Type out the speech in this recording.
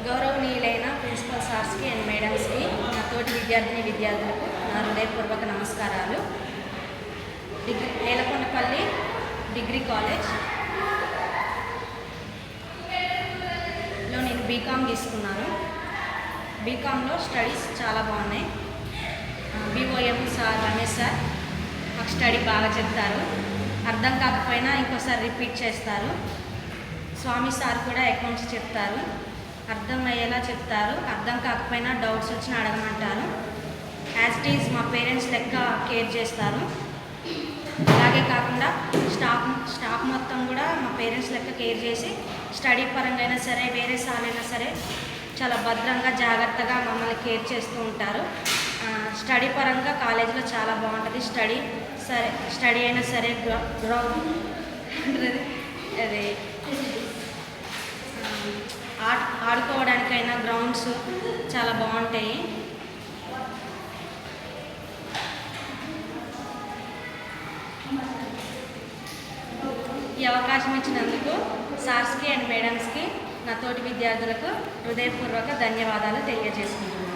గౌరవనీయులైన principal సార్స్కి and మేడమ్స్కి, నా తోటి విద్యార్థులకు నా హృదయపూర్వక నమస్కారాలు. ఏలకొండపల్లి డిగ్రీ కాలేజ్లో నేను బీకామ్ తీసుకున్నాను. బీకామ్లో స్టడీస్ చాలా బాగున్నాయి. BOM సార్ రమేష్ సార్ మాకు స్టడీ బాగా చెప్తారు. అర్థం కాకపోయినా ఇంకోసారి రిపీట్ చేస్తారు. స్వామి సార్ కూడా అకౌంట్స్ చెప్తారు, అర్థం అయ్యేలా చెప్తారు. అర్థం కాకపోయినా డౌట్స్ వచ్చినా అడగమంటారు. యాజ్ ఇట్ ఈజ్ మా పేరెంట్స్ లెక్క కేర్ చేస్తారు. అలాగే కాకుండా స్టాఫ్ మొత్తం కూడా మా పేరెంట్స్ లెక్క కేర్ చేసి స్టడీ పరంగా అయినా సరే, వేరే సార్లైనా సరే చాలా భద్రంగా జాగ్రత్తగా మమ్మల్ని కేర్ చేస్తూ ఉంటారు. స్టడీ పరంగా కాలేజీలో చాలా బాగుంటుంది. స్టడీ అయినా సరే, అది ఆడుకోవడానికైనా గ్రౌండ్స్ చాలా బాగుంటాయి. ఈ అవకాశం ఇచ్చినందుకు సార్స్కి అండ్ మేడమ్స్కి, నా తోటి విద్యార్థులకు హృదయపూర్వక ధన్యవాదాలు తెలియజేసుకుంటున్నాను.